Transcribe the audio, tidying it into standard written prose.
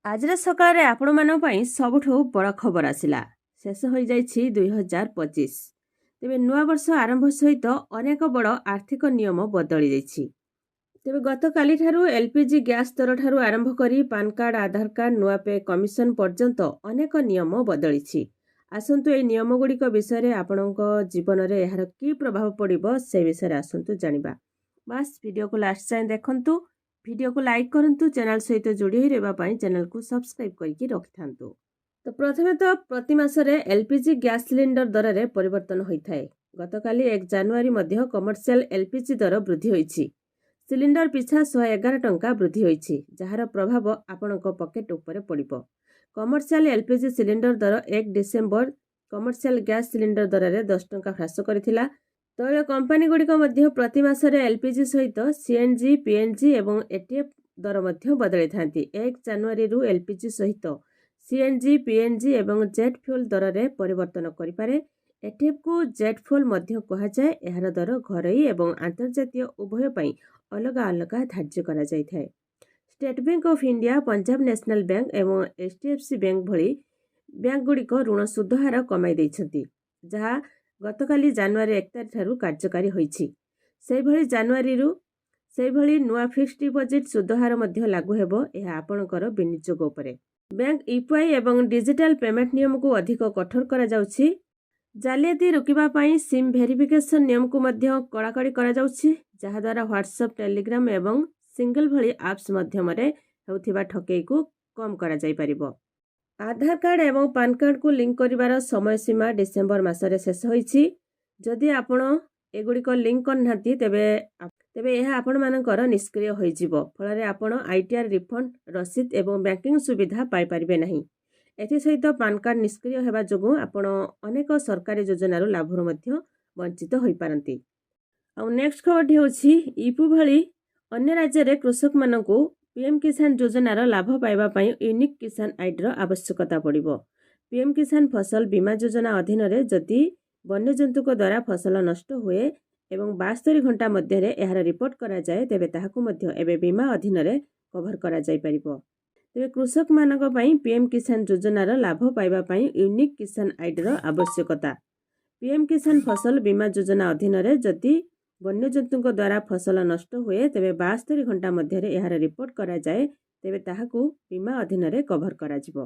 ଆଜିର ସକାଳରେ ଆପଣମାନଙ୍କ ପାଇଁ ସବୁଠୁ ବଡ଼ ଖବର ଆସିଲା। ଶେଷ ହୋଇଯାଇଛି 2025। ତେବେ ନୂଆବର୍ଷ ଆରମ୍ଭ ସହିତ ଅନେକ ବଡ଼ ଆର୍ଥିକ ନିୟମ ବଦଳି ଯାଇଛି। ତେବେ ଗତକାଲିଠାରୁ ଏଲ୍ପିଜି ଗ୍ୟାସ୍ ଦରଠାରୁ ଆରମ୍ଭ କରି ପାନ୍ କାର୍ଡ଼, ଆଧାର କାର୍ଡ଼, ନୂଆ ପେ କମିଶନ ପର୍ଯ୍ୟନ୍ତ ଅନେକ ନିୟମ ବଦଳିଛି। ଆସନ୍ତୁ ଏହି ନିୟମଗୁଡ଼ିକ ବିଷୟରେ ଆପଣଙ୍କ ଜୀବନରେ ଏହାର କି ପ୍ରଭାବ ପଡ଼ିବ ସେ ବିଷୟରେ ଆସନ୍ତୁ ଜାଣିବା। ବାସ୍ ଭିଡ଼ିଓକୁ ଲାଷ୍ଟ ଯାଏଁ ଦେଖନ୍ତୁ। ଭିଡ଼ିଓକୁ ଲାଇକ୍ କରନ୍ତୁ। ଚ୍ୟାନେଲ ସହିତ ଯୋଡ଼ି ହୋଇ ରହିବା ପାଇଁ ଚ୍ୟାନେଲକୁ ସବସ୍କ୍ରାଇବ୍ କରିକି ରଖିଥାନ୍ତୁ। ତ ପ୍ରଥମେ ତ ପ୍ରତି ମାସରେ ଏଲ୍ପିଜି ଗ୍ୟାସ୍ ସିଲିଣ୍ଡର ଦରରେ ପରିବର୍ତ୍ତନ ହୋଇଥାଏ। ଗତକାଲି 1 ଜାନୁଆରୀ ମଧ୍ୟ କମର୍ସିଆଲ ଏଲ୍ପିଜି ଦର ବୃଦ୍ଧି ହୋଇଛି। ସିଲିଣ୍ଡର ପିଛା 111 ଟଙ୍କା ବୃଦ୍ଧି ହୋଇଛି, ଯାହାର ପ୍ରଭାବ ଆପଣଙ୍କ ପକେଟ୍ ଉପରେ ପଡ଼ିବ। କମର୍ସିଆଲ ଏଲ୍ପିଜି ସିଲିଣ୍ଡର ଦର 1 ଡିସେମ୍ବର କମର୍ସିଆଲ ଗ୍ୟାସ୍ ସିଲିଣ୍ଡର ଦରରେ 10 ଟଙ୍କା ହ୍ରାସ କରିଥିଲା। ତୈଳ କମ୍ପାନୀଗୁଡ଼ିକ ମଧ୍ୟ ପ୍ରତି ମାସରେ ଏଲ୍ପିଜି ସହିତ ସିଏନ୍ଜି, ପିଏନ୍ଜି ଏବଂ ଏଟିଏଫ୍ ଦର ମଧ୍ୟ ବଦଳାଇଥାନ୍ତି। 1 ଜାନୁଆରୀରୁ ଏଲ୍ପିଜି ସହିତ ସିଏନ୍ଜି, ପିଏନ୍ଜି ଏବଂ ଜେଟ୍ ଫ୍ୟୁଏଲ୍ ଦରରେ ପରିବର୍ତ୍ତନ କରିପାରେ। ଏଟିଏଫ୍କୁ ଜେଟ୍ ଫ୍ୟୁଏଲ୍ ମଧ୍ୟ କୁହାଯାଏ। ଏହାର ଦର ଘରୋଇ ଏବଂ ଆନ୍ତର୍ଜାତୀୟ ଉଭୟ ପାଇଁ ଅଲଗା ଅଲଗା ଧାର୍ଯ୍ୟ କରାଯାଇଥାଏ। State bank of India, Punjab national bank ଏବଂ ଏଚ୍ଡିଏଫ୍ସି ବ୍ୟାଙ୍କ ଭଳି ବ୍ୟାଙ୍କଗୁଡ଼ିକ ଋଣ ସୁଧ ହାର କମାଇ ଦେଇଛନ୍ତି, ଯାହା ଗତକାଲି ଜାନୁଆରୀ 1 ତାରିଖଠାରୁ କାର୍ଯ୍ୟକାରୀ ହୋଇଛି। ସେହିଭଳି ନୂଆ ଫିକ୍ସଡ ଡିପୋଜିଟ୍ ସୁଧ ହାର ମଧ୍ୟ ଲାଗୁ ହେବ। ଏହା ଆପଣଙ୍କର ବିନିଯୋଗ ଉପରେ। ବ୍ୟାଙ୍କ ୟୁପିଆଇ ଏବଂ ଡିଜିଟାଲ ପେମେଣ୍ଟ ନିୟମକୁ ଅଧିକ କଠୋର କରାଯାଉଛି। ଜାଲିଆତି ରୋକିବା ପାଇଁ ସିମ୍ ଭେରିଫିକେସନ ନିୟମକୁ ମଧ୍ୟ କଡ଼ାକଡ଼ି କରାଯାଉଛି, ଯାହାଦ୍ୱାରା ହ୍ୱାଟ୍ସଆପ୍, ଟେଲିଗ୍ରାମ ଏବଂ ସିଙ୍ଗଲ ଭଳି ଆପ୍ସ ମାଧ୍ୟମରେ ହେଉଥିବା ଠକେଇକୁ କମ୍ କରାଯାଇପାରିବ। ଆଧାର କାର୍ଡ଼ ଏବଂ ପାନ୍ କାର୍ଡ଼କୁ ଲିଙ୍କ କରିବାର ସମୟସୀମା ଡିସେମ୍ବର ମାସରେ ଶେଷ ହୋଇଛି। ଯଦି ଆପଣ ଏଗୁଡ଼ିକ ଲିଙ୍କ କରିନାହାନ୍ତି ତେବେ ଏହା ଆପଣମାନଙ୍କର ନିଷ୍କ୍ରିୟ ହୋଇଯିବ। ଫଳରେ ଆପଣ ଆଇଟିଆର୍ ରିଫଣ୍ଡ, ରସିଦ ଏବଂ ବ୍ୟାଙ୍କିଂ ସୁବିଧା ପାଇପାରିବେ ନାହିଁ। ଏଥିସହିତ ପାନ୍ କାର୍ଡ଼ ନିଷ୍କ୍ରିୟ ହେବା ଯୋଗୁଁ ଆପଣ ଅନେକ ସରକାରୀ ଯୋଜନାର ଲାଭରୁ ମଧ୍ୟ ବଞ୍ଚିତ ହୋଇପାରନ୍ତି। ଆଉ ନେକ୍ସଟ ଖବରଟି ହେଉଛି ୟୁପି ଭଳି ଅନ୍ୟ ରାଜ୍ୟରେ କୃଷକମାନଙ୍କୁ ପିଏମ୍ କିଷାନ ଯୋଜନାର ଲାଭ ପାଇବା ପାଇଁ ୟୁନିକ୍ କିଷାନ ଆଇଡିର ଆବଶ୍ୟକତା ପଡ଼ିବ। ପିଏମ୍ କିଷାନ ଫସଲ ବୀମା ଯୋଜନା ଅଧୀନରେ ଯଦି ବନ୍ୟଜନ୍ତୁଙ୍କ ଦ୍ୱାରା ଫସଲ ନଷ୍ଟ ହୁଏ ଏବଂ 72 ଘଣ୍ଟା ମଧ୍ୟରେ ଏହାର ରିପୋର୍ଟ କରାଯାଏ, ତେବେ ତାହାକୁ ମଧ୍ୟ ଏବେ ବୀମା ଅଧୀନରେ କଭର କରାଯାଇପାରିବ। ତେବେ କୃଷକମାନଙ୍କ ପାଇଁ ପିଏମ୍ କିଷାନ ଯୋଜନାର ଲାଭ ପାଇବା ପାଇଁ ୟୁନିକ୍ କିଷାନ ଆଇଡିର ଆବଶ୍ୟକତା। ପିଏମ୍ କିଷାନ ଫସଲ ବୀମା ଯୋଜନା ଅଧୀନରେ ଯଦି ବନ୍ୟଜନ୍ତୁଙ୍କ ଦ୍ୱାରା ଫସଲ ନଷ୍ଟ ହୁଏ, ତେବେ 72 ଘଣ୍ଟା ମଧ୍ୟରେ ଏହାର ରିପୋର୍ଟ କରାଯାଏ, ତେବେ ତାହାକୁ ବୀମା ଅଧୀନରେ କଭର କରାଯିବ।